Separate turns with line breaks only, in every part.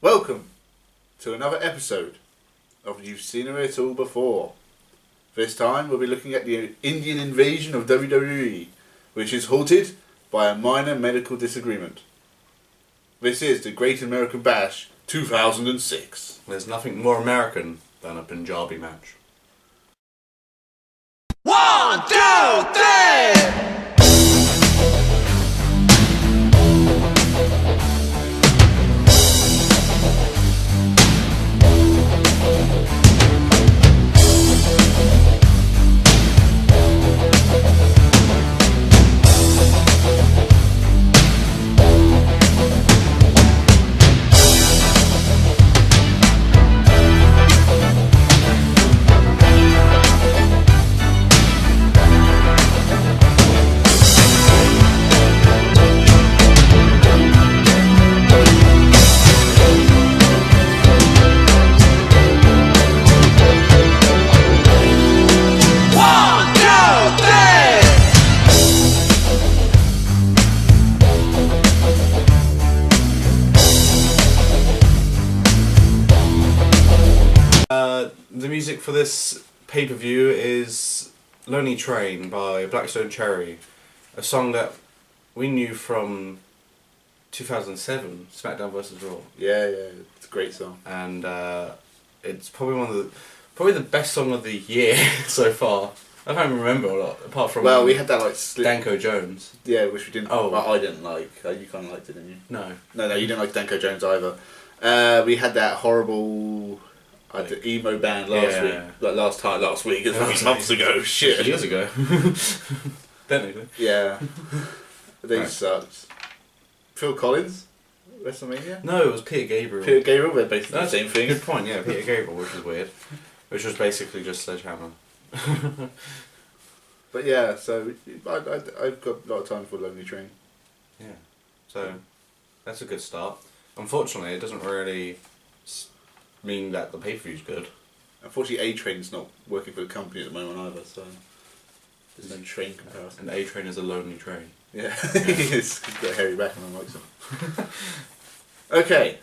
Welcome to another episode of You've Seen It All Before. This time we'll be looking at the Indian invasion of WWE, which is halted by a minor medical disagreement. This is the Great American Bash 2006.
There's nothing more American than a Punjabi match.
1, 2, 3!
The music for this pay-per-view is Lonely Train by Blackstone Cherry, a song that we knew from 2007, SmackDown vs. Raw.
Yeah, it's a great song.
And it's probably the best song of the year so far. I can't even remember a lot, apart from
we had that
Danko Jones.
Yeah, which we didn't.
Oh.
Well, I didn't like. You kind of liked it, didn't you?
No,
you didn't like Danko Jones either. We had that horrible the emo band last week. It was months ago. Shit.
years ago. Technically.
Yeah. They sucked. Phil Collins, WrestleMania.
No, it was Peter Gabriel.
Peter Gabriel, they're basically the same thing.
Good point. Yeah, Peter Gabriel, which is weird. Which was basically just Sledgehammer.
But yeah, so I've got a lot of time for Lonely Train.
Yeah, so that's a good start. Unfortunately, it doesn't really mean that the pay-per-view's good.
Unfortunately, A-Train's not working for the company at the moment either, so there's no train comparison.
And A-Train is a lonely train.
Yeah, he's got Harry back and I like him. Okay,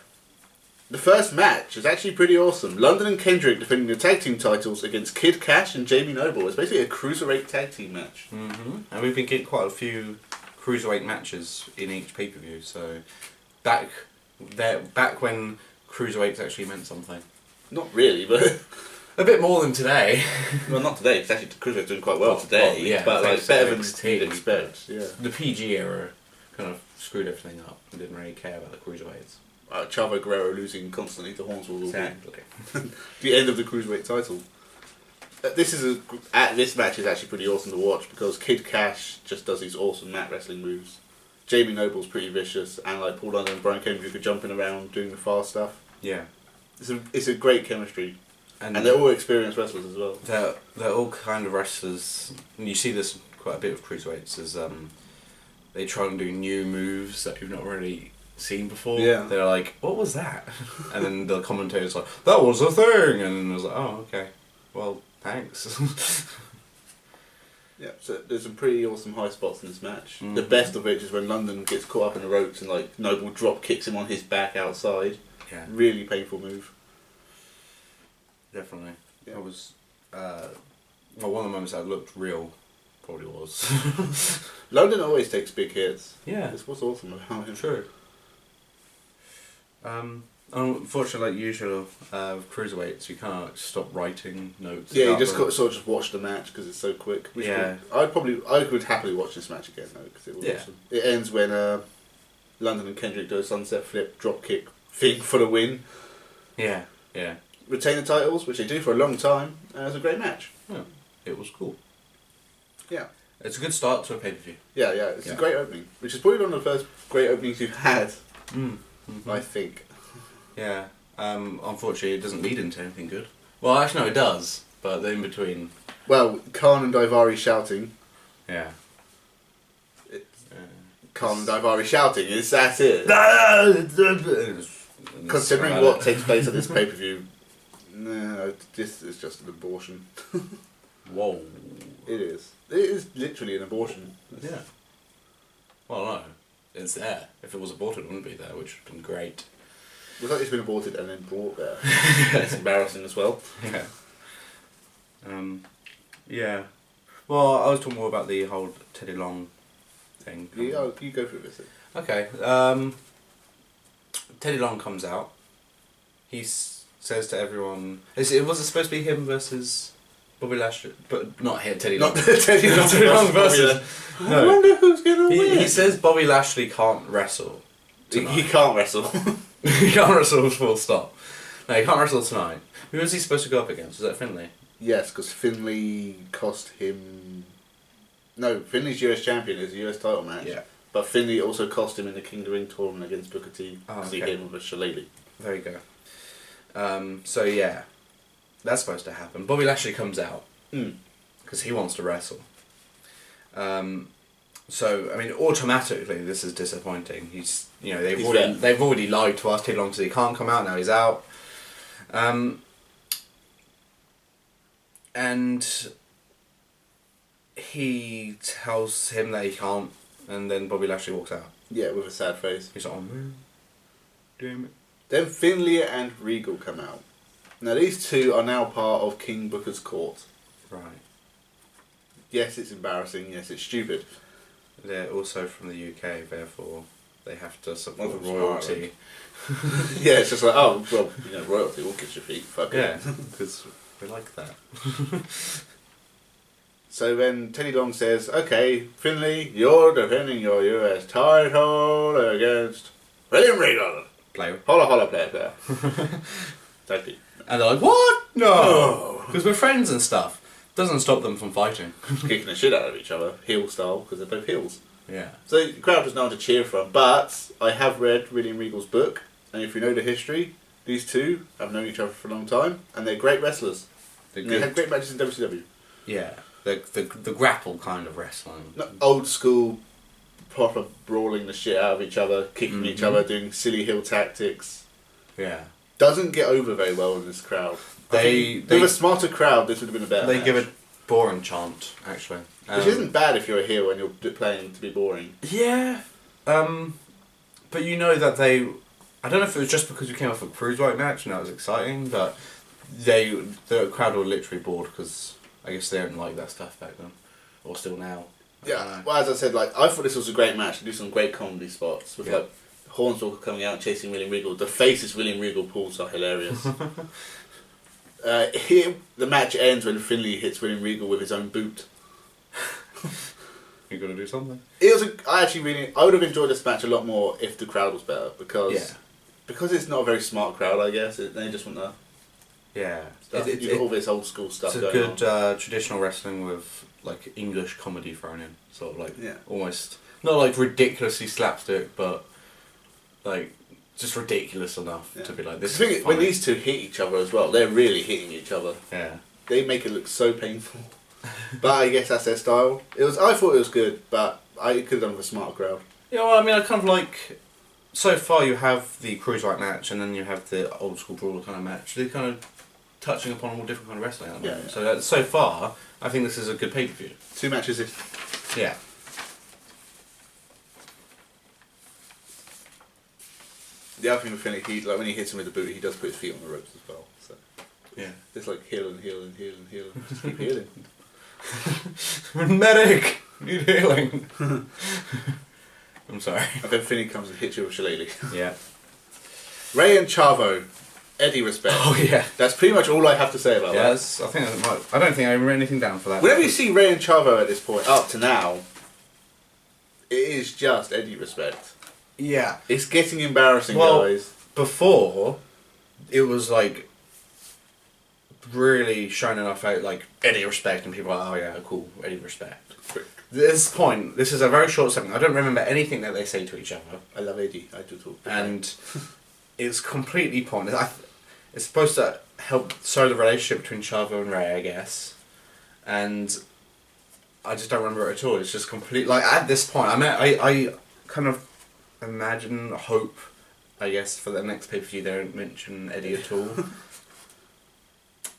the first match is actually pretty awesome. London and Kendrick defending the tag team titles against Kid Cash and Jamie Noble. It's basically a cruiserweight tag team match.
Mm-hmm. And we've been getting quite a few cruiserweight matches in each pay-per-view, so back when cruiserweights actually meant something.
Not really, but
a bit more than today.
Well, not today, because actually cruiserweight's doing quite well today.
Well, yeah,
but like better than you'd expect. Yeah.
The PG era kind of screwed everything up and didn't really care about the cruiserweights.
Chavo Guerrero losing constantly to Hornswoggle.
Exactly.
The end of the cruiserweight title. This match is actually pretty awesome to watch because Kid Cash just does these awesome mat wrestling moves. Jamie Noble's pretty vicious, and like Paul London and Brian Kendrick are jumping around doing the fast stuff.
Yeah.
It's a great chemistry, and they're all experienced wrestlers as well.
They're all kind of wrestlers, and you see this quite a bit with cruiserweights. Is they try and do new moves that you've not really seen before.
Yeah.
They're like, what was that? And then the commentator's like, that was a thing, and then I was like, oh, okay, well, thanks.
Yeah, so there's some pretty awesome high spots in this match.
Mm-hmm.
The best of which is when London gets caught up in the ropes and like Noble drop kicks him on his back outside.
Yeah.
Really painful move.
Definitely.
Yeah.
It was, one of the moments that looked real probably was.
London always takes big hits.
Yeah.
That's what's awesome about him.
True. Unfortunately, like usual, cruiserweights, you can't stop writing notes.
Yeah, you just sort of just watch the match because it's so quick.
Yeah.
I would happily watch this match again though because it was awesome. It ends when London and Kendrick do a sunset flip drop kick thing for the win.
Yeah, yeah.
Retain the titles, which they do for a long time, and it was a great match.
Yeah, it was cool.
Yeah.
It's a good start to a pay-per-view.
Yeah, it's a great opening, which is probably one of the first great openings you've had,
Mm-hmm.
I think.
Yeah. Unfortunately, it doesn't lead into anything good. Well, actually, no, it does, but the in-between...
Well, Khan and Daivari shouting.
Yeah.
Khan and Daivari shouting, that's it. Considering what takes place at this pay-per-view, no, this is just an abortion.
Whoa.
It is. It is literally an abortion.
Yeah. Well, no. It's there. If it was aborted, it wouldn't be there, which would have been great.
Looks like it's been aborted and then brought there. It's embarrassing as well.
Yeah. Yeah. Well, I was talking more about the whole Teddy Long thing.
Yeah, you go through this.
Okay. Teddy Long comes out. He says to everyone, was it supposed to be him versus Bobby Lashley? But not him, Teddy Long.
Not Teddy Long,
Teddy Long versus...
I wonder who's going to win.
He says Bobby Lashley can't wrestle.
He can't wrestle.
He can't wrestle, full stop. No, he can't wrestle tonight. Who was he supposed to go up against? Was that Finlay?
Yes, because Finlay cost him... No, Finlay's US champion. It's a US title match.
Yeah.
But Finlay also cost him in the King of the Ring tournament against Booker T. Because he
okay.
hit him with a shillelagh.
There you go. So yeah, that's supposed to happen. Bobby Lashley comes out because he wants to wrestle. So I mean, automatically this is disappointing. They've already lied to us too long, so he can't come out. Now he's out. And he tells him that he can't, and then Bobby Lashley walks out.
Yeah, with a sad face.
He's like, oh man, damn it.
Then Finlay and Regal come out. Now these two are now part of King Booker's court.
Right.
Yes, it's embarrassing. Yes, it's stupid.
They're also from the UK, therefore they have to support
from
royalty.
Yeah, it's just like, oh, well, royalty, we'll kiss your feet. Fuck
Yeah,
it.
because we like that.
So then Teddy Long says, okay, Finlay, you're defending your US title against William Regal.
Play.
Holla holla player. Exactly.
And they're like, what? No! Because we're friends and stuff. Doesn't stop them from fighting.
Kicking the shit out of each other, heel style, because they're both heels.
Yeah.
So the crowd was no one to cheer from, but I have read William Regal's book, and if you know the history, these two have known each other for a long time, and they're great wrestlers. They had great matches in WCW.
Yeah. The grapple kind of wrestling.
Not old school, proper brawling the shit out of each other, kicking each other, doing silly heel tactics.
Yeah.
Doesn't get over very well in this crowd. With a smarter crowd, this would have been a better match.
Give a boring chant, actually.
Which isn't bad if you're a heel and you're playing to be boring.
Yeah. But you know that they... I don't know if it was just because we came off a cruiserweight match and that was exciting, but the crowd were literally bored because I guess they don't like that stuff back then. Or still now.
Yeah, well, as I said, I thought this was a great match. They do some great comedy spots with Hornswoggle coming out and chasing William Regal. The faces William Regal pulls are hilarious. Here, the match ends when Finlay hits William Regal with his own boot.
You're gonna do something.
I would have enjoyed this match a lot more if the crowd was better because it's not a very smart crowd. I guess they just want to.
Yeah,
You've got all this old school stuff.
It's a good traditional wrestling with English comedy thrown in, sort of almost not ridiculously slapstick, but just ridiculous enough to be like this.
The thing is, when these two hit each other as well, they're really hitting each other.
Yeah,
they make it look so painful. But I guess that's their style. I thought it was good, but I could have done with a smarter crowd.
Yeah, well, I mean, I kind of so far you have the cruiserweight match and then you have the old school brawler kind of match. They're kind of touching upon all different kind of wrestling at the moment.
Yeah.
So far, I think this is a good pay-per-view.
2 matches.
Yeah.
The other thing with Finlay, when he hits him with the boot, he does put his feet on the ropes as well. So
yeah,
it's heel and heel and heel and heel. Just keep healing.
Medic, need healing. I'm sorry.
And then Finlay comes and hits you with a shillelagh.
Yeah.
Ray and Chavo, Eddie respect.
Oh yeah.
That's pretty much all I have to say about that.
Yes, I don't think I wrote anything down for that.
Whenever you see Ray and Chavo at this point, up to now, it is just Eddie respect.
Yeah.
It's getting embarrassing, guys.
Before, it was really shining off out Eddie respect, and people are like, oh yeah, cool, Eddie respect. This point, this is a very short segment. I don't remember anything that they say to each other.
I love Eddie. I do too.
And it's completely pointless. It's supposed to help show the relationship between Chavo and Ray, I guess. And I just don't remember it at all. It's just complete. At this point, I kind of hope, I guess, for the next pay-per-view they don't mention Eddie at all.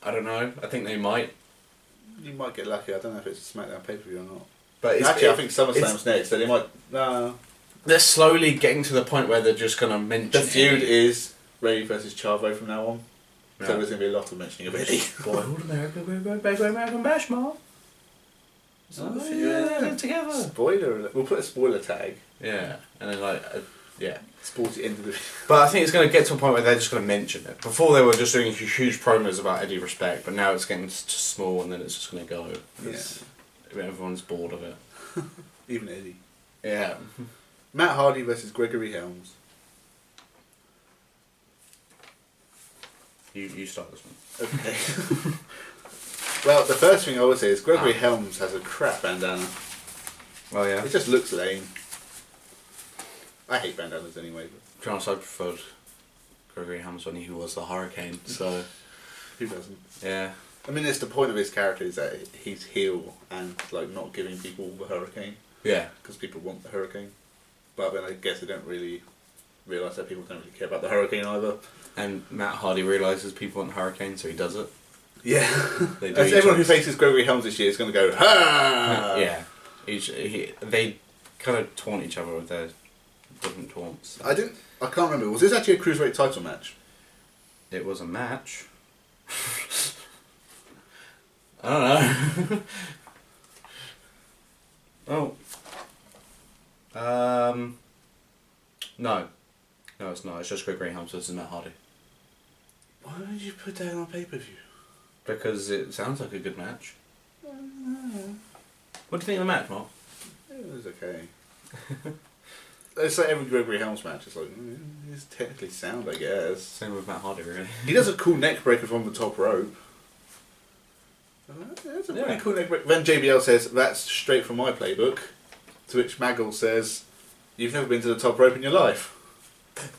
I don't know. I think they might.
You might get lucky. I don't know if it's a SmackDown pay-per-view or not.
But
actually, I think SummerSlam's next, so they might. No.
They're slowly getting to the point where they're just going to mention
the feud
Eddie.
is Ray versus Chavo from now on.
Yeah.
So there's going to be a lot of mentioning of Eddie.
Spoiled America, we're going back to American Bash, Mark. Oh, yeah, they're together.
Spoiler alert. We'll put a spoiler tag.
Yeah, and then like, yeah.
Sporty end of the...
But I think it's going to get to a point where they're just going to mention it. Before they were just doing huge promos about Eddie Respect, but now it's getting small and then it's just going to go.
Yeah.
Everyone's bored of it.
Even Eddie.
Yeah.
Matt Hardy versus Gregory Helms.
You start this one.
Okay. Well, the first thing I would say is Gregory Helms has a crap bandana.
Oh yeah?
It just looks lame. I hate bandanas anyway. But
To be honest, I preferred Gregory Helms when he was the Hurricane, so...
who doesn't?
Yeah.
I mean, it's the point of his character is that he's heel and like not giving people the Hurricane.
Yeah.
Because people want the Hurricane. But then I guess they don't really realise that people don't really care about the Hurricane either.
And Matt Hardy realises people want Hurricane, so he does it.
Yeah.
They do.
As everyone who faces Gregory Helms this year is going to go, ha!
Yeah. They kind of taunt each other with their different taunts.
I can't remember. Was this actually a Cruiserweight title match?
It was a match. I don't know. No. No, it's not. It's just Gregory Helms versus Matt Hardy.
Why did you put that on pay-per-view?
Because it sounds like a good match. What do you think of the match, Mark?
It was okay. It's like every Gregory Helms match. It's like, it's technically sound, I guess.
Same with Matt Hardy, really.
He does a cool neck breaker from the top rope. It's a pretty cool neck breaker. Then JBL says, that's straight from my playbook. To which Maggle says, you've never been to the top rope in your life.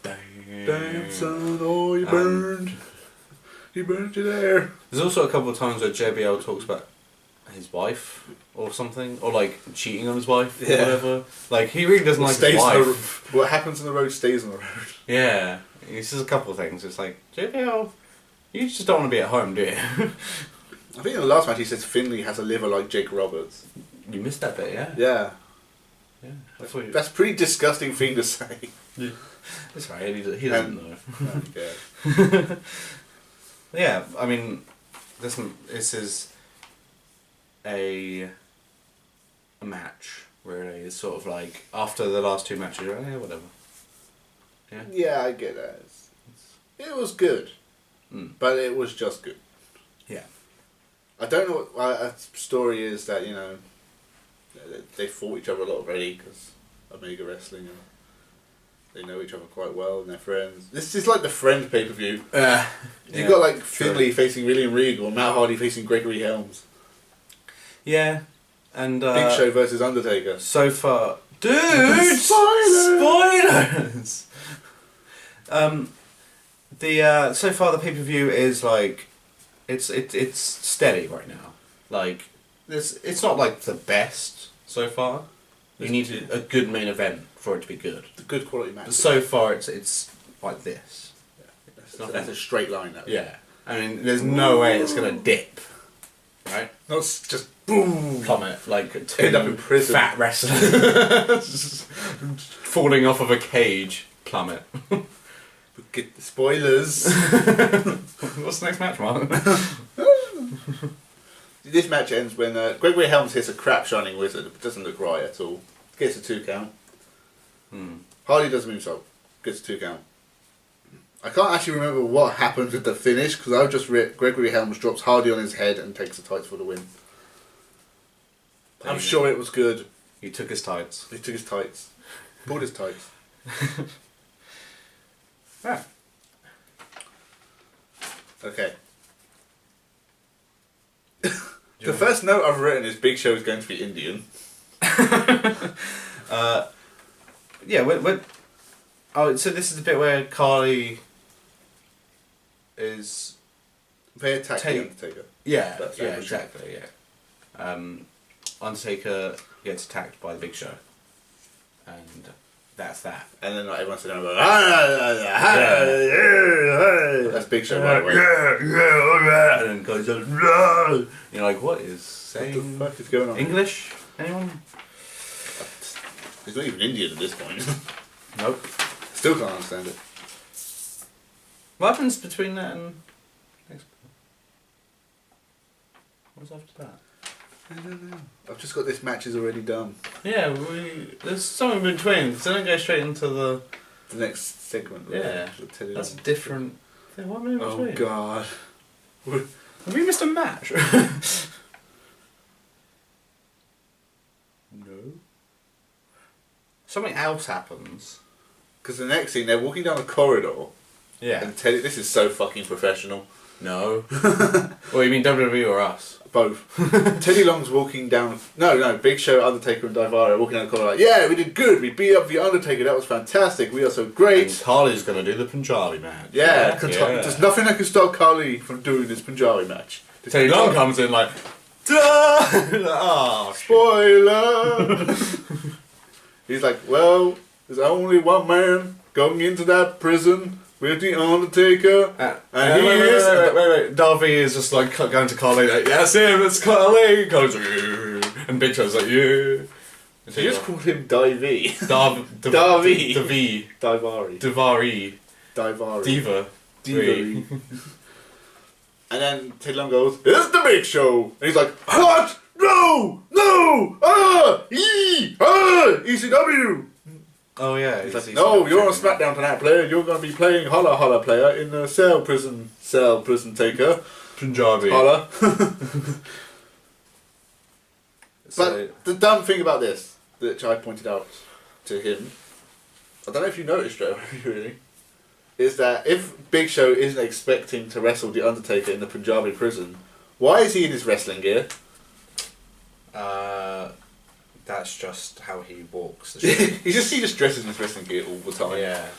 Damn son, oh you burned. You burned you there.
There's also a couple of times where JBL talks about his wife or something, or like cheating on his wife or whatever. Like he really doesn't like his wife.
What happens on the road stays on the road.
Yeah, he says a couple of things. It's like, JBL, you just don't want to be at home, do you?
I think in the last match he says Finlay has a liver like Jake Roberts.
You missed that bit, yeah?
Yeah.
Yeah. I thought
That's a pretty disgusting thing to say.
Yeah. That's right, he doesn't know.
Yeah.
Yeah, I mean, this is a match, really. It's sort of like, after the last two matches, you're like, yeah, whatever. Yeah?
Yeah, I get that. It was good. But it was just good.
Yeah.
I don't know what a story is that, you know, they fought each other a lot already because Omega Wrestling and they know each other quite well and they're friends. This is like the Friend pay-per-view. You've got like Finlay facing William Regal and Matt Hardy facing Gregory Helms.
Yeah, and
Big Show versus Undertaker.
So far... Dude! Spoilers! So far the pay-per-view is like... It's steady right now. Like, it's not like the best so far. You need a good main event for it to be good.
The good quality match.
But so far it's like this.
Yeah. That's a straight line though.
Yeah. I mean, there's no way it's going to dip. Right?
Not just boom!
Plummet, like
End up in prison.
Fat wrestlers falling off of a cage. Plummet.
Get the spoilers.
What's the next match, Mark?
This match ends when Gregory Helms hits a crap Shining Wizard. It doesn't look right at all. Gets a 2 count. Hardy does a moonsault. Gets a 2 count. I can't actually remember what happened with the finish because I've just read Gregory Helms drops Hardy on his head and takes the tights for the win. I'm sure it was good.
He took his tights.
He took his tights. Pulled his tights.
Yeah.
Okay. The first note I've written is Big Show is going to be Indian.
Yeah, oh, so this is the bit where Carly is...
They attack the Undertaker.
Yeah,
That's
yeah, exactly, yeah. Undertaker gets attacked by the Big Show. And that's that.
And then like, everyone's sitting there like, that's Big Show right away.
And then goes, you're like, what is saying?
What the fuck is going on?
English? Anyone?
He's not even Indian at this point.
Nope.
Still can't understand it.
What happens between that and next? What's after that?
I don't know. I've just got this match is already done.
Yeah, there's something in between. So don't go straight into the
next segment. Right?
Yeah, that's a different thing. What in between?
Oh God.
Have we missed a match?
No.
Something else happens.
Because the next thing, they're walking down the corridor.
Yeah.
And Teddy, this is so fucking professional.
No. Well, you mean WWE or us?
Both. Teddy Long's walking down. No, Big Show, Undertaker, and Daivari are walking down the corridor like, yeah, we did good. We beat up the Undertaker. That was fantastic. We are so great.
And Carly's gonna do the Punjabi match.
Yeah. There's nothing that can stop Carly from doing this Punjabi match.
Teddy Long comes in like, duh! Oh,
spoiler. He's like, well, there's only one man going into that prison with the Undertaker, and he is.
Wait. Darby is just like going to Carly like, yes, him, it's Carly. Carly's like, yeah. And Big Show's like, yeah.
So you just called him Davy.
Davi.
Daivari.
Davari.
Daivari.
Diva.
Diva. And then Teddy Long goes, it's the Big Show! And he's like, what? No! ECW!
Oh yeah.
He's like, no, you're on SmackDown tonight, player. You're going to be playing Holla Holla player in the Cell Prison Taker.
Punjabi.
Holla.
So,
but the dumb thing about this, which I pointed out to him, I don't know if you noticed, Joe, really, is that if Big Show isn't expecting to wrestle The Undertaker in the Punjabi prison, why is he in his wrestling gear?
That's just how he walks the show.
he just dresses in his wrestling gear all the time.
Yeah.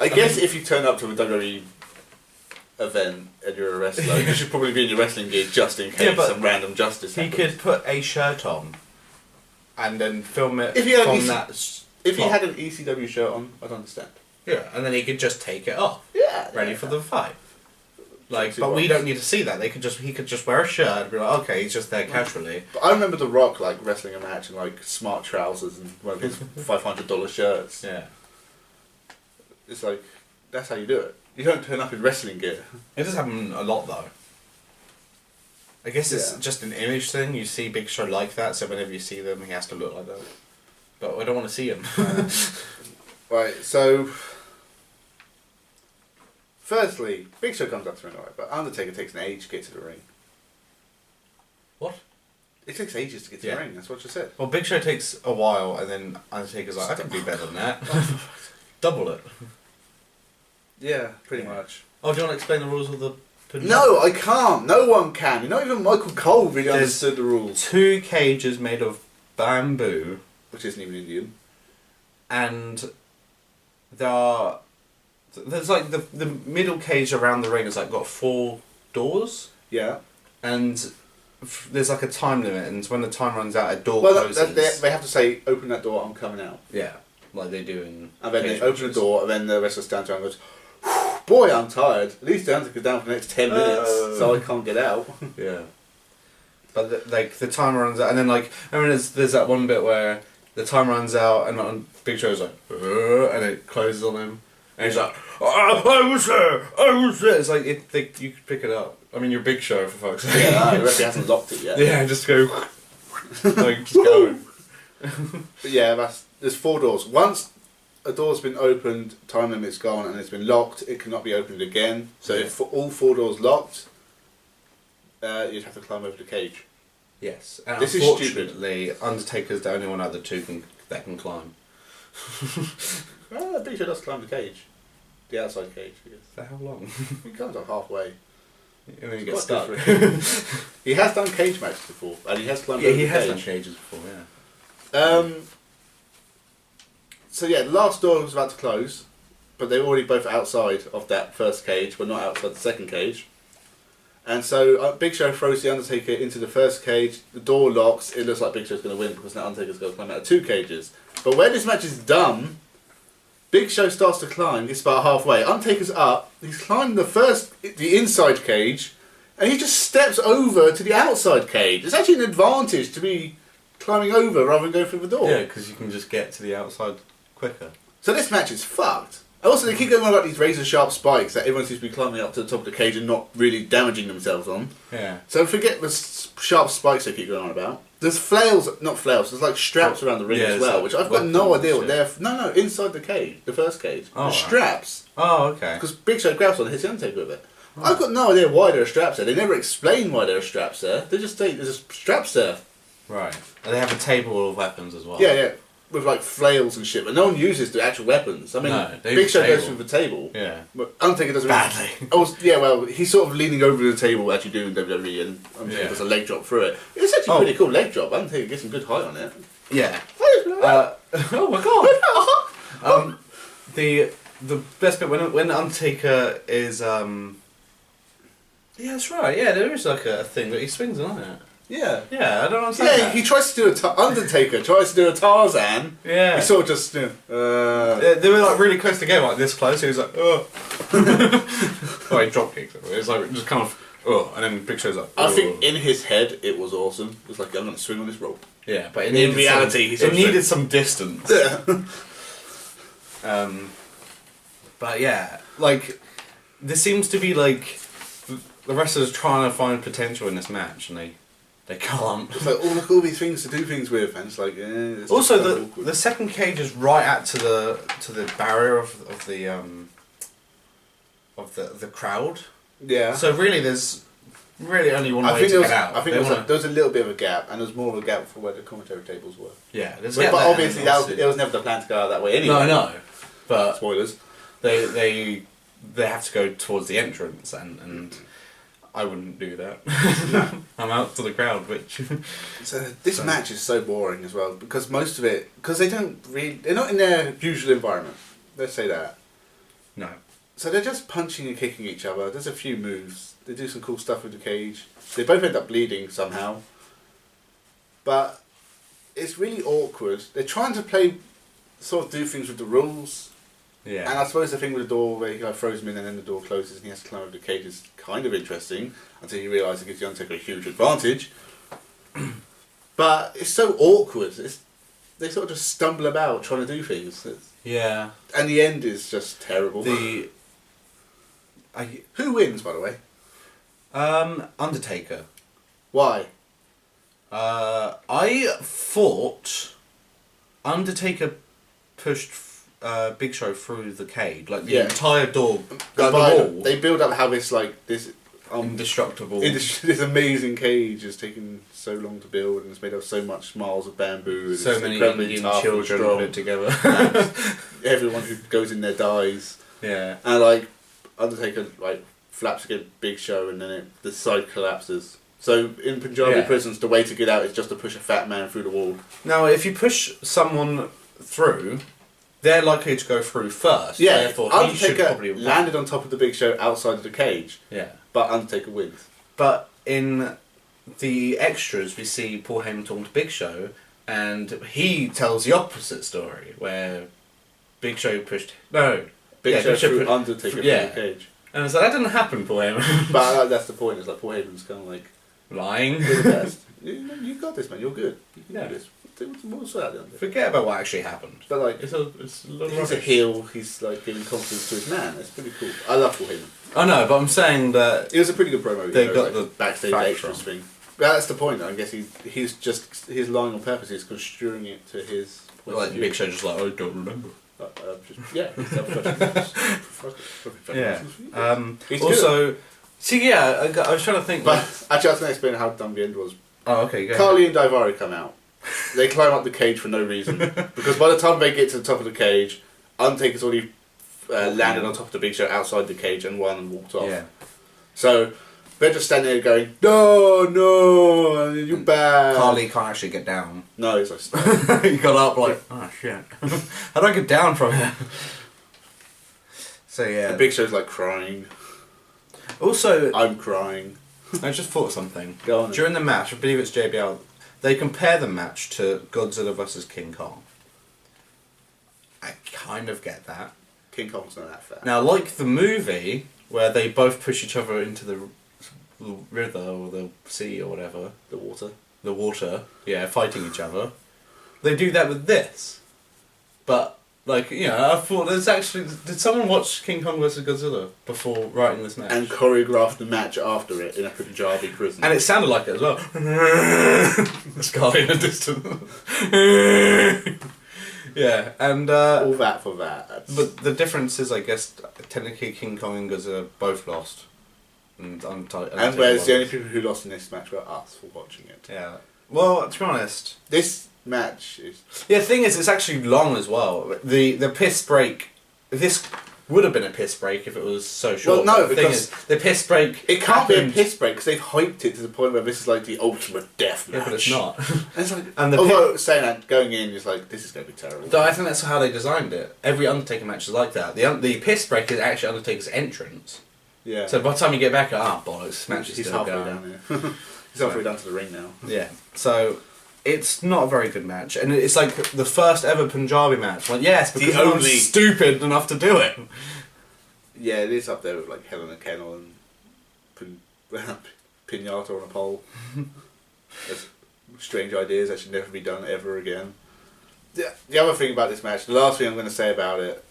I guess if you turn up to a WWE event and you're a wrestler, you should probably be in your wrestling gear just in case some random justice happens.
He could put a shirt on and then film it
if he had
from that
If he had an ECW shirt on, I'd understand.
Yeah, and then he could just take it off.
Yeah.
Ready for the fight. Like, but we don't need to see that. He could just wear a shirt and be like, okay, he's just there casually.
But I remember The Rock like wrestling a match in like smart trousers and one of his $500 shirts.
Yeah.
It's like that's how you do it. You don't turn up in wrestling gear.
It does happen a lot though. I guess it's just an image thing. You see Big Show like that, so whenever you see them, he has to look like that. But I don't want to see him.
Right, so firstly, Big Show comes up to the ring, alright, but Undertaker takes an age to get to the ring.
What?
It takes ages to get to the ring, that's what you said.
Well, Big Show takes a while, and then Undertaker's like, I can do better than that. Double it.
Yeah, pretty much.
Oh, do you want to explain the rules of the Punjabi?
No, I can't. No one can. Not even Michael Cole really understood the rules.
2 cages made of bamboo.
Which isn't even Indian.
And there's like the middle cage around the ring has like got 4 doors.
Yeah.
And there's like a time limit, and when the time runs out, a door closes.
They have to say, open that door, I'm coming out.
Yeah, like they do in.
And then they open the door, and then the wrestler stands around and goes, boy, I'm tired. At least the Undertaker's down for the next 10 minutes, so I can't get out.
Yeah. But the time runs out, and then like there's that one bit where the time runs out, and Big Show's like, and it closes on him, and he's like, I was there. It's like you could pick it up. I mean, you're Big Show for fuck's sake.
Yeah, the referee hasn't locked it yet.
Yeah, just go, like just go.
But yeah, there's 4 doors. Once a door's been opened, time limit's gone, and it's been locked, it cannot be opened again. So if all 4 doors locked, you'd have to climb over the cage.
Yes, and
this
unfortunately, is Undertaker's the only one out of the 2 that can climb.
Well, Big Show does climb the cage. The outside cage, I guess.
For how long?
He comes up halfway.
And then he gets stuck.
He has done cage matches before, and he has climbed over the cage.
Yeah, he has done cages before, yeah.
So yeah, the last door was about to close, but they were already both outside of that first cage, but not outside the second cage. And so Big Show throws the Undertaker into the first cage, the door locks, it looks like Big Show's going to win because now Undertaker's going to climb out of 2 cages. But when this match is done, Big Show starts to climb, gets about halfway, Undertaker's up, he's climbed the inside cage, and he just steps over to the outside cage. It's actually an advantage to be climbing over rather than going through the door.
Yeah, because you can just get to the outside quicker.
So this match is fucked. Also, they keep going on about these razor sharp spikes that everyone seems to be climbing up to the top of the cage and not really damaging themselves on.
Yeah.
So forget the sharp spikes they keep going on about. There's flails, not flails, there's like straps around the ring as well, which I've got no idea what they're... No, inside the cage, the first cage.
Oh,
the straps.
Oh, okay.
Because Big Show grabs on and hits the Undertaker with it. Oh. I've got no idea why there are straps there. They never explain why there are straps there. They just say there's just straps there.
Right. And they have a table of weapons as well.
Yeah. With like flails and shit, but no one uses the actual weapons. I mean,
No,
Big Show goes through the table.
Yeah.
But Undertaker doesn't
Badly.
Well, he's sort of leaning over the table as you do in WWE, and Undertaker does a leg drop through it. It's actually a pretty cool leg drop. Undertaker gets some good height on it.
Yeah. Oh my god. The best bit when Undertaker is Yeah, that's right. Yeah, there is like a thing that he swings on it.
Yeah.
Yeah, I don't understand.
Yeah, he tries to do Undertaker tries to do a Tarzan.
Yeah.
He sort of just
They were like really close together, like this close. He was like, oh. Oh, he drop kicked it. It was like just kind of, oh, and then Big Show's like, oh.
I think in his head it was awesome. It was like, I'm going to swing on this rope.
Yeah, but
in reality,
it needed some distance.
Yeah.
But yeah, like there seems to be like the wrestlers trying to find potential in this match, and they can't.
It's like, oh, look, all these things to do things with, and it's like, it's
also the second cage is right out to the barrier of the crowd.
Yeah.
So really, there's really only one way to get out.
I think there was a little bit of a gap, and there's more of a gap for where the commentary tables were.
Yeah,
but obviously it was never the plan to go out that way anyway.
No, but
spoilers.
They have to go towards the entrance, and I wouldn't do that. I'm out to the crowd, which...
So this match is so boring as well, because most of it... Because they're not in their usual environment. Let's say that.
No.
So they're just punching and kicking each other. There's a few moves. They do some cool stuff with the cage. They both end up bleeding somehow. But it's really awkward. They're trying to do things with the rules.
Yeah.
And I suppose the thing with the door where he throws him in and then the door closes and he has to climb over the cage is kind of interesting until you realise it gives the Undertaker a huge advantage. But it's so awkward. They sort of just stumble about trying to do things.
Yeah.
And the end is just terrible. Who wins, by the way?
Undertaker.
Why?
I thought Undertaker pushed Big Show through the cage, like the entire door, the wall.
They build up how this
indestructible,
this amazing cage has taken so long to build, and it's made of so much miles of bamboo. And
so many Indian children put it together.
Everyone who goes in there dies.
Yeah,
and Undertaker flaps against Big Show, and then the side collapses. So in Punjabi prisons, the way to get out is just to push a fat man through the wall.
Now, if you push someone through, they're likely to go through first.
Yeah,
therefore
Undertaker landed on top of the Big Show outside of the cage.
Yeah,
but Undertaker wins.
But in the extras, we see Paul Heyman talking to Big Show, and he tells the opposite story, where Big Show pushed... No.
Big Show threw Undertaker through the cage.
And it's like, that didn't happen, Paul Heyman.
But that's the point, it's like Paul Heyman's kind of like...
lying.
You're the best. You got this, man, you're good. You can do this. We'll sort out the Undertaker.
Forget about what actually happened.
But
it's a little
he's a heel, he's giving confidence to his man. It's pretty cool. I love Paul Heyman.
I know, but I'm saying that...
It was a pretty good promo.
They got the
backstage extras thing. But that's the point, I guess he's lying on purpose, he's construing it to his point of view.
Big Show just I don't remember. Also, see, I was trying to think.
But actually, I was going to explain how dumb the end was.
Oh, okay. Go
Carly and Daivari come out. They climb up the cage for no reason because by the time they get to the top of the cage, Undertaker's already landed on top of the Big Show outside the cage and won and walked off.
Yeah.
So they're just standing there going, no, you bad.
Carly can't actually get down.
No, he's like,
he got up like, oh shit. How do I get down from here? So yeah.
The Big Show's like crying.
Also,
I'm crying.
I just thought something.
Go on.
During the match, I believe it's JBL, they compare the match to Godzilla vs King Kong. I kind of get that.
King Kong's not that fair.
Now, like the movie, where they both push each other into the river or the sea or whatever. The water, yeah, fighting each other. They do that with this. But, Like, you know, I thought there's actually... Did someone watch King Kong vs Godzilla before writing this match?
And choreographed the match after it in a Punjabi prison.
And it sounded like it as well. This guy in the distance. Yeah, and...
all that for that.
But the difference is, I guess, technically King Kong and Godzilla both lost. And
whereas the only people who lost in this match were us for watching it.
Yeah. Well, to be honest...
This match is...
Yeah, the thing is, it's actually long as well. The piss break... This would have been a piss break if it was so short.
Well, no,
the thing
because
is, the piss break...
It can't be a
happened-
piss break because they've hyped it to the point where this is like the ultimate death match.
Yeah, but it's not.
And it's like,
And the
although saying that, going in is like, this is going to be terrible.
Though I think that's how they designed it. Every Undertaker match is like that. The piss break is actually Undertaker's entrance.
Yeah.
So by the time you get back, bollocks, this match is
He's
still
halfway
going.
down here. He's halfway down to the ring now.
Yeah. So it's not a very good match, and it's like the first ever Punjabi match. Like, yes, because no one's stupid enough to do it.
Yeah, it is up there with like Hell in a Kennel and Pinata on a pole. That's strange ideas that should never be done ever again. The other thing about this match, the last thing I'm going to say about it,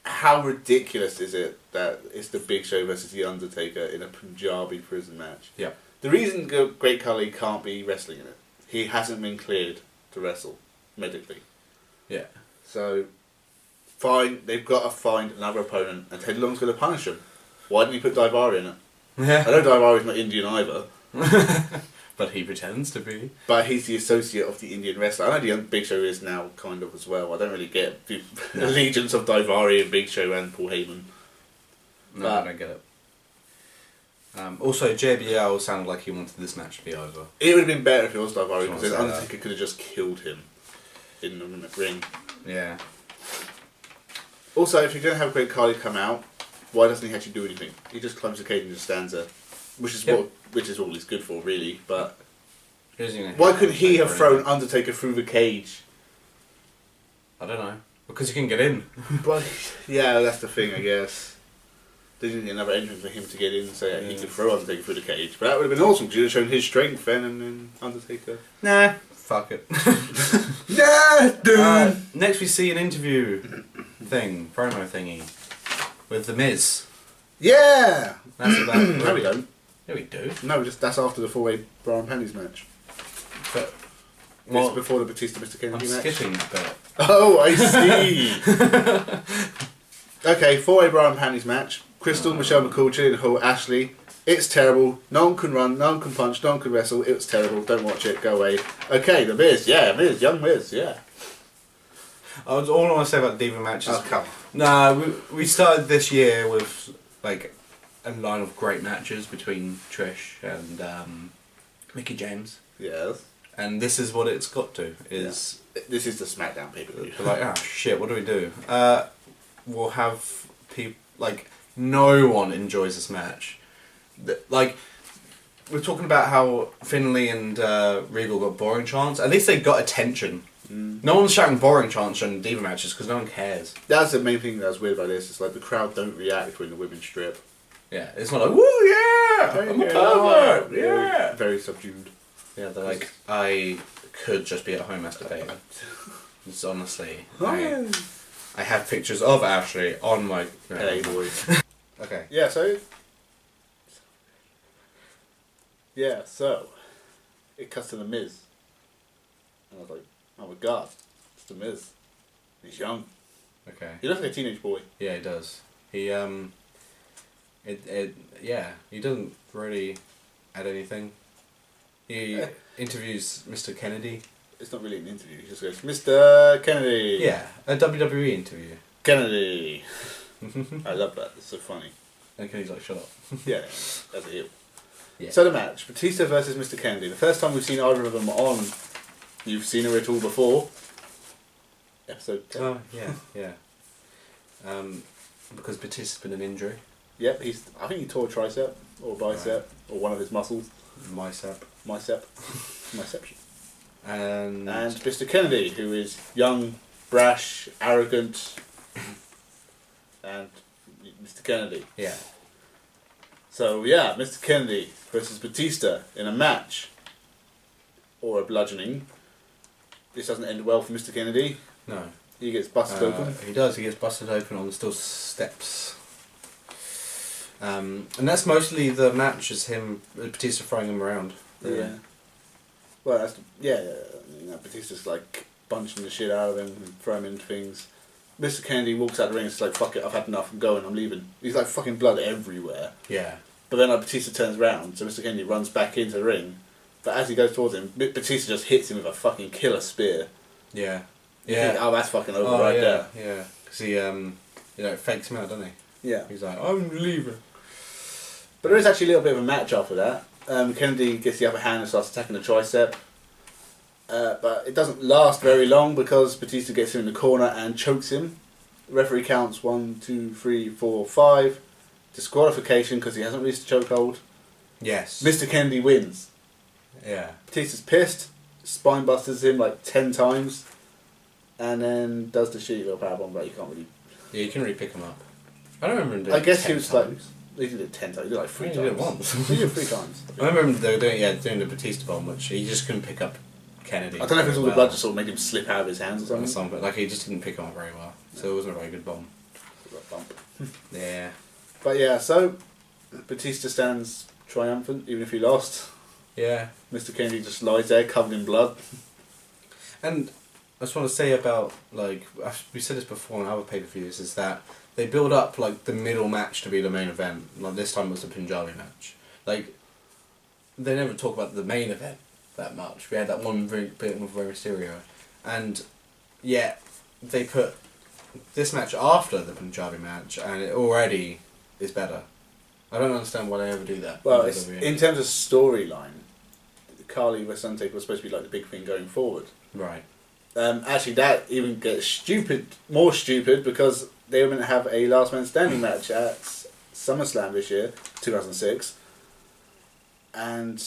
how ridiculous is it that it's the Big Show versus the Undertaker in a Punjabi prison match?
Yeah.
The reason Great Khali can't be wrestling in it, he hasn't been cleared to wrestle medically.
Yeah.
So, fine, they've got to find another opponent, and Ted Long's going to punish him. Why didn't he put Daivari in it?
Yeah.
I know Daivari's not Indian either,
But he pretends to be.
but he's the associate of the Indian wrestler. I know the Big Show is now kind of as well. I don't really get the allegiance of Daivari and Big Show and Paul Heyman.
No, I don't get it. Also, JBL sounded like he wanted this match to be over.
It would have been better if it was Daivari, because then
Someone say
Undertaker could have just killed him in the ring.
Yeah.
Also, if you're going to have Great Khali come out, why doesn't he actually do anything? He just climbs the cage and just stands there, which is all he's good for, really. But why couldn't he have thrown Undertaker through the cage?
I don't know. Because he can get in.
But yeah, that's the thing, I guess. They didn't need another entrance for him to get in, so yeah, he could throw Undertaker through the cage. But that would have been awesome, because he would have shown his strength then, and then Undertaker.
Nah, fuck it.
Yeah, dude.
Next we see an interview promo thingy, with The Miz.
Yeah.
That's about.
No, we don't.
Yeah, we do.
No, that's after the four-way Brian Panties match.
But
It's before the Batista Mr. Kennedy
I'm
match.
skipping that.
Oh, I see. Okay, four-way Brian Panties match. Crystal, Michelle McCool, Jillian Hall, Ashley. It's terrible. No one can run, no one can punch, no one can wrestle. It's terrible. Don't watch it. Go away. Okay, the Miz. Yeah, Miz. Young Miz. Yeah.
All I want to say about Diva matches.
Oh, come on.
Nah, we started this year with like a line of great matches between Trish and Mickey James.
Yes.
And this is what it's got to. Is
This is the SmackDown pay-per-view.
They're like, shit, what do we do? We'll have people, like, no one enjoys this match. Like, we're talking about how Finlay and Regal got boring chants. At least they got attention. No one's shouting boring chants during Diva matches because no one cares.
That's the main thing that's weird about this. It's like the crowd don't react when the women strip.
Yeah, it's not like, woo, yeah, I'm a pervert, yeah.
Very subdued.
Yeah, they're like, I could just be at home masturbating. It's honestly, I have pictures of Ashley on my...
Hey, boy.
Okay.
Yeah, so it cuts to the Miz. And I was like, oh my god, it's the Miz. He's young.
Okay.
He looks like a teenage boy.
Yeah, he does. He he doesn't really add anything. He interviews Mr. Kennedy.
It's not really an interview. He just goes, Mr. Kennedy.
Yeah, a WWE interview.
Kennedy. I love that. It's so funny.
And Kennedy's like, shut up.
Yeah, that's a heel.
Yeah.
So the match, Batista versus Mr. Kennedy. The first time we've seen either of them on You've Seen It All Before. Episode 10.
Oh, yeah. Because Batista's been an injury.
Yep, I think he tore a tricep or bicep or one of his muscles. Micep. And Mr. Kennedy, who is young, brash, arrogant, and Mr. Kennedy.
Yeah.
So yeah, Mr. Kennedy versus Batista in a match. Or a bludgeoning. This doesn't end well for Mr. Kennedy.
No.
He gets busted open.
He does. He gets busted open on the steel steps. And that's mostly the match, is him, Batista throwing him around.
Yeah. Well, that's Batista's like bunching the shit out of him and throwing him into things. Mr. Kennedy walks out the ring and is like, "Fuck it, I've had enough. I'm going. I'm leaving." He's like fucking blood everywhere.
Yeah.
But then like Batista turns around, so Mr. Kennedy runs back into the ring. But as he goes towards him, Batista just hits him with a fucking killer spear.
Yeah.
You
Yeah.
think, oh, that's fucking over right there.
Yeah. Because he, fakes him out, doesn't he?
Yeah.
He's like, "I'm leaving."
But there is actually a little bit of a match after that. Kennedy gets the upper hand and starts attacking the tricep. But it doesn't last very long because Batista gets him in the corner and chokes him. The referee counts 1, 2, 3, 4, 5. Disqualification because he hasn't reached the chokehold.
Yes.
Mr. Kennedy wins.
Yeah.
Batista's pissed. Spine busters him like 10 times. And then does the shitty little powerbomb, but you can't really...
Yeah, you can really pick him up. I don't remember him doing
I guess
10
he was
times.
like... He did it 10 times. He did it like 3
He
times.
did it once.
He did it 3 times.
I remember they were doing the Batista bomb, which he just couldn't pick up Kennedy.
I don't know if it was all the blood just sort of made him slip out of his hands or
or
something.
something. Like, he just didn't pick him up very well. So it wasn't a very good bomb.
Bump.
Yeah.
But yeah, so Batista stands triumphant, even if he lost.
Yeah.
Mr. Kennedy just lies there, covered in blood.
And I just want to say about, like, we said this before in other pay-per-views, is that they build up, like, the middle match to be the main event. Like, this time it was the Punjabi match. Like, they never talk about the main event that much. We had that one bit with Rey Mysterio. And, yeah, they put this match after the Punjabi match, and it already is better. I don't understand why they ever do that.
Well, in terms of storyline, Carly vs Undertaker was supposed to be like the big thing going forward.
Right.
Actually, that even gets more stupid, because they were meant to have a last man standing match at SummerSlam this year, 2006, and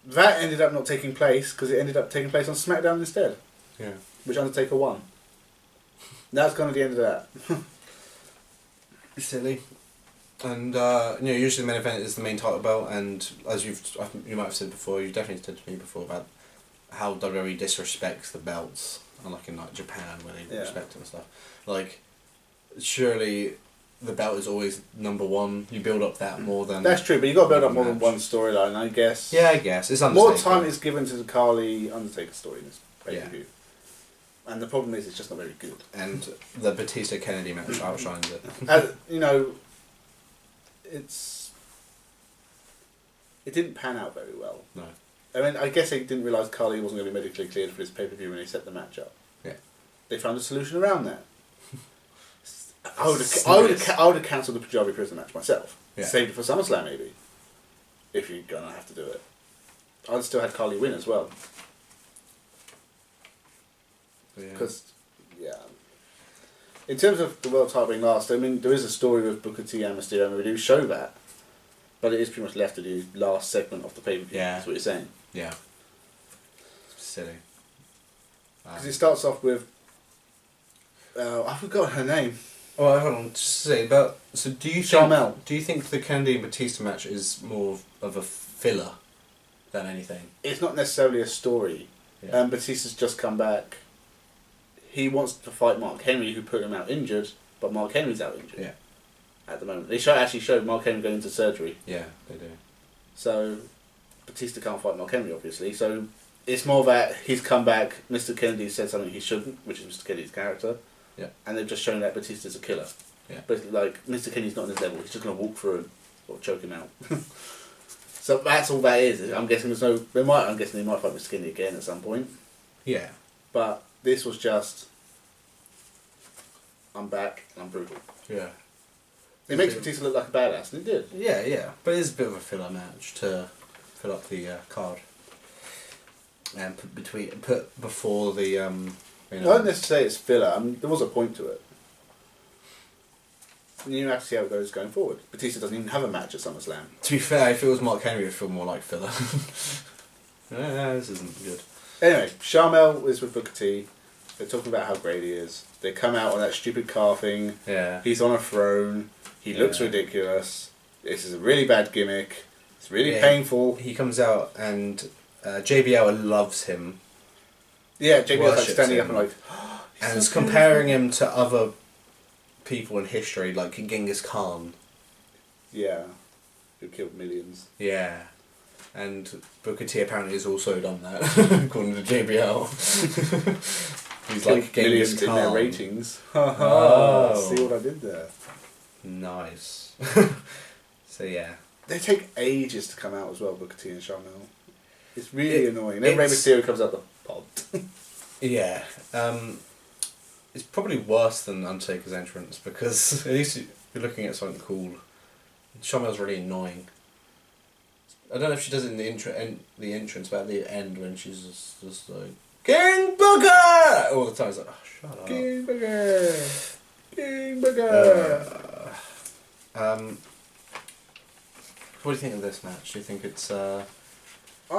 that ended up not taking place because it ended up taking place on SmackDown instead,
Yeah.
which Undertaker won. That's kind of the end of that.
Silly. And usually the main event is the main title belt, and as you might have said before, you definitely said to me before about how WWE disrespects the belts, unlike in like Japan where they respect it and stuff. Like, surely the belt is always number one. You build up that more than...
That's true, but you've got to build up more than one storyline, I guess.
Yeah, I guess. It's Undertaker.
More time is given to the Carly Undertaker story in this pay-per-view. Yeah. And the problem is it's just not very good.
And the Batista Kennedy match outshines it.
It didn't pan out very well.
No.
I mean, I guess they didn't realise Carly wasn't going to be medically cleared for this pay-per-view when they set the match up.
Yeah.
They found a solution around that. I would have cancelled the Punjabi prison match myself.
Yeah.
Saved it for SummerSlam maybe. If you're going to have to do it. I'd have still had Carly win as well. Because, in terms of the world title being last, I mean, there is a story with Booker T and Mysterio, and we do show that. But it is pretty much left to the last segment of the pay-per-view.
Yeah.
That's what you're saying.
Yeah. Silly.
Because it starts off with... I forgot her name.
Oh, hold on. Just to say, so do you
Sharmell.
Do you think the Kennedy and Batista match is more of a filler than anything?
It's not necessarily a story.
Yeah.
Batista's just come back. He wants to fight Mark Henry, who put him out injured, but Mark Henry's out injured.
Yeah.
At the moment. They actually showed Mark Henry going into surgery.
Yeah, they do.
So, Batista can't fight Mark Henry, obviously. So, it's more that he's come back, Mr. Kennedy said something he shouldn't, which is Mr. Kennedy's character.
Yeah.
And they've just shown that Batista's a killer.
Yeah.
But, like, Mr. Kennedy's not on his level. He's just going to walk through him or choke him out. So, that's all that is. I'm guessing they might fight Mr. Kennedy again at some point.
Yeah.
But this was just... I'm back and I'm brutal.
Yeah.
It makes Batista look like a badass, and it did.
Yeah, yeah. But it is a bit of a filler match to fill up the card. And put before the...
I don't necessarily say it's filler. I mean, there was a point to it. And you have to see how it goes going forward. Batista doesn't even have a match at SummerSlam.
To be fair, if it was Mark Henry, it would feel more like filler. Yeah, this isn't good.
Anyway, Sharmell is with Booker T. They're talking about how great he is. They come out on that stupid car thing.
Yeah.
He's on a throne. He looks ridiculous. This is a really bad gimmick. It's really painful.
He comes out and JBL loves him.
Yeah, JBL's like
worships
standing
him.
up and like...
And it's comparing him to other people in history, like Genghis Khan.
Yeah. Who killed millions.
Yeah. And Booker T apparently has also done that, according to JBL. He's like Genghis
millions in their
Khan.
ratings.
Oh.
See what I did there?
Nice. So yeah.
They take ages to come out as well, Booker T and Charmel. It's really annoying. And then Rey Mysterio comes out the pod.
Yeah. It's probably worse than Undertaker's entrance because at least you're looking at something cool. Charmel's really annoying. I don't know if she does it in the entrance, but at the end when she's just like King Booker all the time. It's like, oh, shut up.
King Booker! King Booker!
What do you think of this match? Do you think it's
I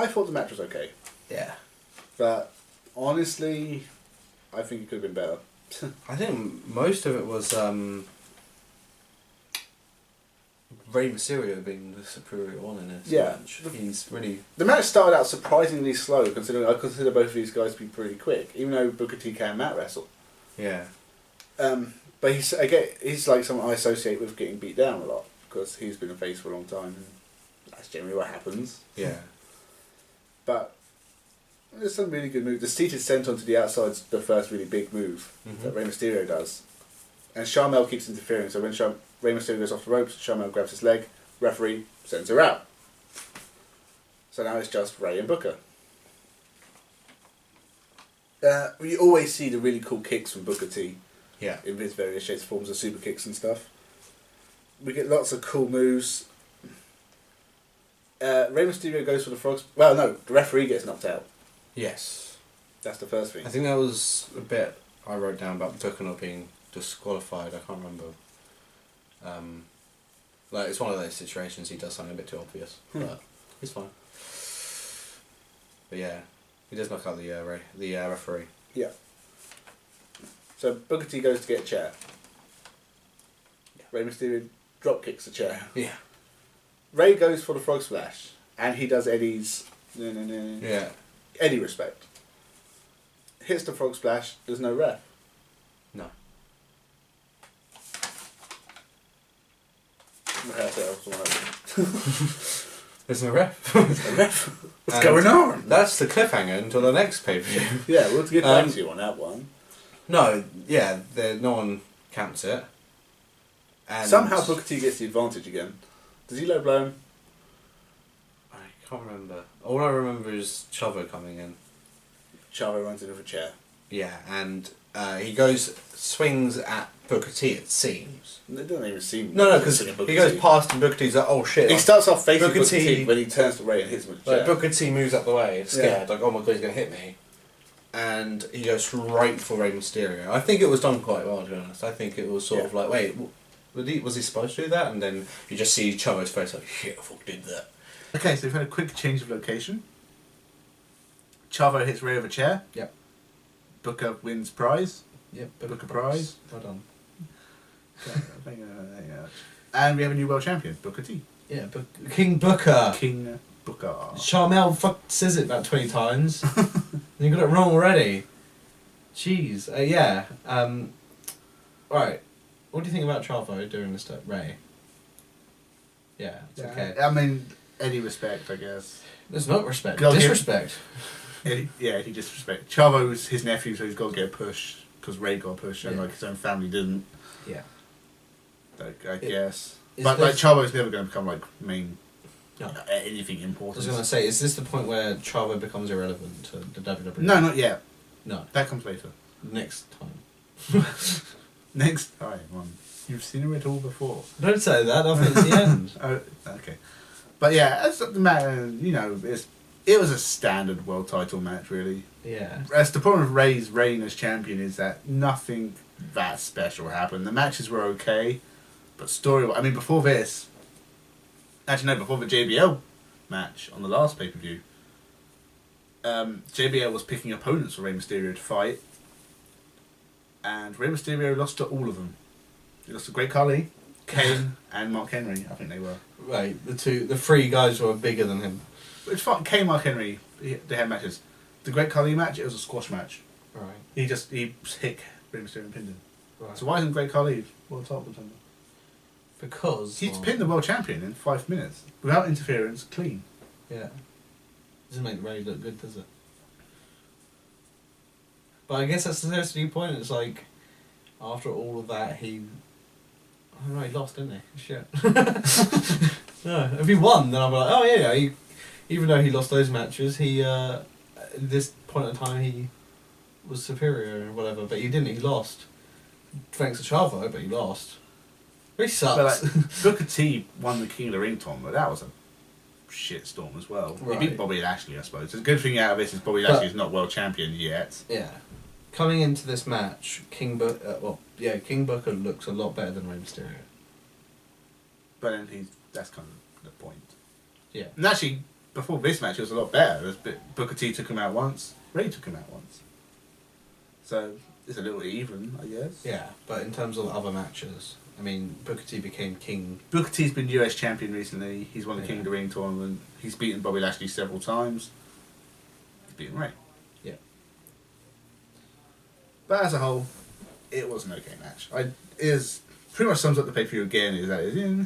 thought the match was okay.
yeah?
But honestly, I think it could have been better.
I think most of it was Rey Mysterio being the superior one in this match. He's really...
The match started out surprisingly slow, considering I consider both of these guys to be pretty quick, even though Booker T can mat wrestle.
Yeah.
But he's like someone I associate with getting beat down a lot, because he's been a face for a long time, and that's generally what happens.
Yeah.
But there's some really good moves. The seated senton to the outside's the first really big move that Rey Mysterio does. And Charmel keeps interfering, so when Rey Mysterio goes off the ropes, Charmel grabs his leg, referee sends her out. So now it's just Rey and Booker. We always see the really cool kicks from Booker T.
Yeah.
In his various shapes, forms of super kicks and stuff. We get lots of cool moves. Rey Mysterio goes for the frogs. Well, no, the referee gets knocked out.
Yes.
That's the first thing.
I think that was a bit I wrote down about Booker not being disqualified. I can't remember. Like it's one of those situations he does something a bit too obvious, but he's fine. But yeah, he does knock out the referee.
Yeah. So Booker T goes to get a chair.
Yeah.
Rey Mysterio drop kicks the chair.
Yeah.
Rey goes for the frog splash, and he does Eddie's.
Yeah.
Eddie respect. Hits the frog splash. There's no ref.
No. There's no ref.
There's no ref. What's going on?
That's the cliffhanger until the next pay-per-view.
Yeah, we'll get back to you on that one.
No, yeah, no one counts it. And
somehow Booker T gets the advantage again. Does he low blow him?
I can't remember. All I remember is Chavo coming in.
Chavo runs in with a chair.
Yeah, and he swings at Booker T, it seems.
It doesn't even seem...
No, because he goes past and Booker T's like, oh shit.
He starts off facing
Booker
Booker T when he turns to Rey and hits him with a chair.
Like, Booker T moves up the way, scared, like, oh my god, he's going to hit me. And he goes right for Rey Mysterio. I think it was done quite well, to be honest. I think it was sort of like, wait, was he supposed to do that? And then you just see Chavo's face like, shit, I fucking did that.
Okay, so we've had a quick change of location. Chavo hits Rey with a chair.
Yep.
Booker wins prize.
Yep.
Booker prize.
Well done.
And we have a new world champion, Booker T.
Yeah, King Booker.
King Booker.
Charmel says it about 20 times. And you got it wrong already. Jeez. Yeah. Right. What do you think about Chavo doing this to Rey? Yeah, it's okay.
I mean, any respect, I guess.
There's not respect.
Go
Disrespect.
He disrespect. Chavo's his nephew, so he's got to get a push because Rey got a push, and like his own family didn't.
Yeah.
Like, I guess. But like Chavo's never going to become like main.
No.
Anything important.
I was going to say, is this the point where Chavo becomes irrelevant to the WWE?
No, not yet.
No.
That comes later.
Next time.
Next time. You've seen it all before.
Don't say that. I think it's the end.
Oh, okay. But yeah, that's the matter. You know, it was a standard world title match, really.
Yeah.
As the problem with Rey's reign as champion is that nothing that special happened. The matches were okay, but before this, before the JBL match on the last pay-per-view, JBL was picking opponents for Rey Mysterio to fight, and Rey Mysterio lost to all of them. He lost to Great Khali, Kane, and Mark Henry. I think they were.
Right, the three guys were bigger than him.
It's fine. Kane, Mark Henry, they had matches. The Great Khali match, it was a squash match.
Right.
He hit Rey Mysterio and pinned him.
Right.
So why isn't Great Khali world title contender?
Because
He's pinned the world champion in 5 minutes without interference, clean.
Yeah. Doesn't make Ray look good, does it? But I guess that's the sensitive point. It's like, after all of that, he lost, didn't he? Shit. No, if he won, then I'll be like, oh yeah, even though he lost those matches, he at this point in time he was superior or whatever. But he didn't. He lost. Thanks to Chavo, but he lost. He sucks.
But like, Booker T won the King of the Ring tournament. That was a shitstorm as well.
Right.
He beat Bobby Lashley, I suppose. The good thing out of this is Bobby Lashley is not world champion yet.
Yeah. Coming into this match, King Booker looks a lot better than Rey Mysterio.
But then that's kind of the point.
Yeah.
And actually, before this match, it was a lot better. Booker T took him out once. Ray took him out once. So it's a little even, I guess.
Yeah, but in terms of other matches, I mean, Booker T became king.
Booker T's been US champion recently. He's won the King of the
Yeah.
Ring tournament. He's beaten Bobby Lashley several times. He's beaten Ray.
Yeah.
But as a whole, it was an okay match. Pretty much sums up the pay-per-view again.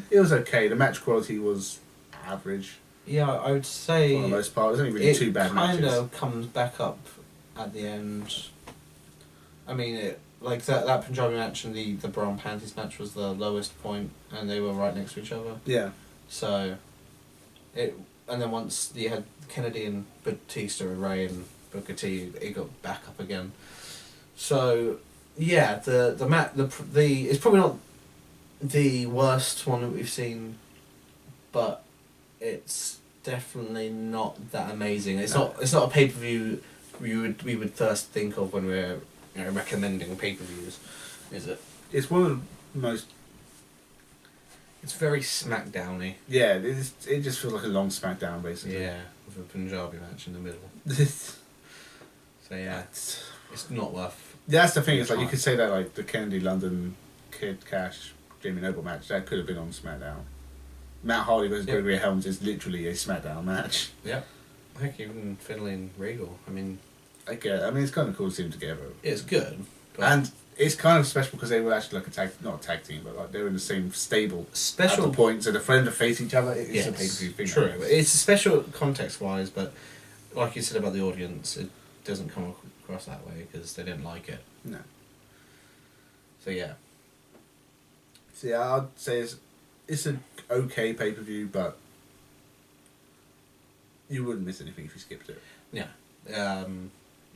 It was okay. The match quality was average
Yeah, I would say
for the most part. There's only really two bad matches.
It kind of comes back up at the end. I mean, that Punjabi match and the Braun Panties match was the lowest point, and they were right next to each other.
Yeah.
So, and then once you had Kennedy and Batista and Ray and Booker T, it got back up again. So, yeah, the it's probably not the worst one that we've seen, but it's definitely not that amazing. It's not a pay per view we would first think of when we're recommending pay per views, is it?
It's one of the most.
It's very SmackDown-y.
Yeah, it just feels like a long SmackDown basically.
Yeah, with a Punjabi match in the middle. So yeah, it's not worth.
That's the thing. It's like you could say that like the Kennedy London Kid Cash Jamie Noble match that could have been on SmackDown. Matt Hardy versus Gregory Helms is literally a SmackDown match.
Yeah, heck, even Finlay and Regal. I mean,
it's kind of cool to see them together.
It's good, but
and it's kind of special because they were actually like not a tag team, but like they were in the same stable.
Special
at the point, so the friends to face each other. It's a pay-per-view thing.
True, it's a special context-wise, but like you said about the audience, it doesn't come across that way because they didn't like it.
No.
So yeah.
So yeah, I'd say it's an okay pay-per-view, but you wouldn't miss anything if you skipped it.
Yeah.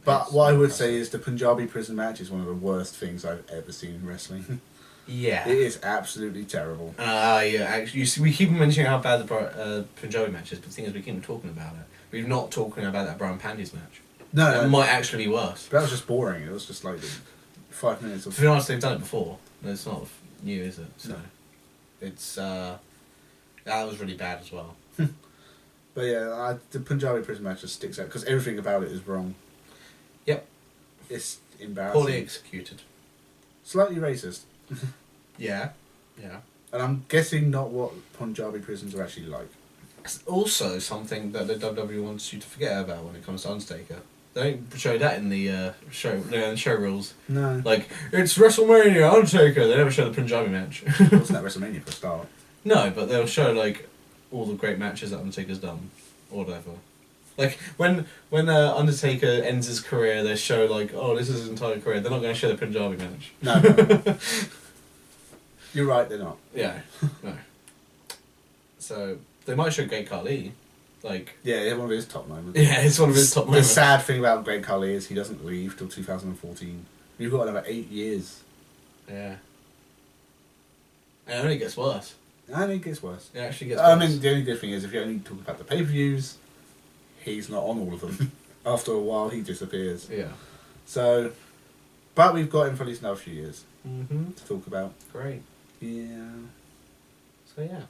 But what I would say is the Punjabi prison match is one of the worst things I've ever seen in wrestling.
Yeah.
It is absolutely terrible.
Yeah, actually, we keep mentioning how bad the Punjabi match is, but the thing is, we keep talking about it. We're not talking about that Brown Panties match.
No,
It might actually be worse.
that was just boring. It was just like 5 minutes of...
To be honest, they've done it before. It's not new, is it? So,
No.
it's, that was really bad as well.
But yeah, the Punjabi prison match just sticks out because everything about it is wrong.
Yep.
It's embarrassing.
Poorly executed.
Slightly racist.
Yeah. Yeah.
And I'm guessing not what Punjabi prisons are actually like.
It's also something that the WWE wants you to forget about when it comes to Undertaker. They don't show that in the show rules.
No.
Like, it's WrestleMania, Undertaker. They never show the Punjabi match.
Wasn't that WrestleMania for a start?
No, but they'll show, like, all the great matches that Undertaker's done. Or whatever. Like, when Undertaker ends his career, they show, like, oh, this is his entire career. They're not going to show the Punjabi match.
No. You're right, they're not.
Yeah. No. So, they might show Great Khali. Like...
Yeah, one of his top moments.
Yeah, it's one of his top
The
moments.
sad thing about Great Khali is he doesn't leave till 2014. You've got another 8 years.
Yeah. And it only gets worse.
And it gets worse.
It actually gets worse.
I mean, the only good thing is if you only talk about the pay-per-views, he's not on all of them. After a while, he disappears.
Yeah.
So, but we've got him for at least another few years
Mm-hmm.
to talk about.
Great.
Yeah.
So yeah.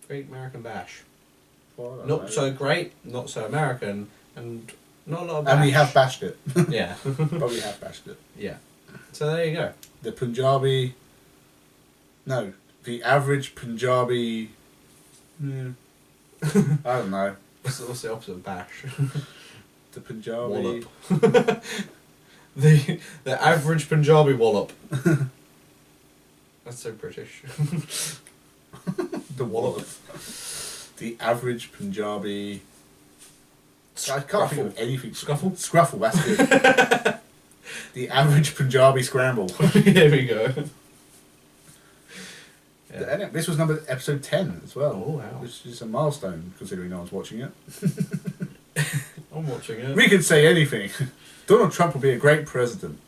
Great American Bash.
Well, I don't
Not
know.
so great, not so American, and not a lot of bash.
And we have bashed it.
Yeah.
But we have bashed it.
Yeah. So there you go.
The Punjabi... No. The average Punjabi... I don't know.
What's the opposite of bash?
The Punjabi.
Wallop. the average Punjabi wallop. That's so British.
The wallop. The average Punjabi. I can't think of anything.
Scruffle?
Scruffle, that's good. The average Punjabi scramble.
Here we go.
And this was episode 10 as well.
Oh, wow.
Which is a milestone considering no one's watching it.
I'm watching it.
We could say anything. Donald Trump will be a great president.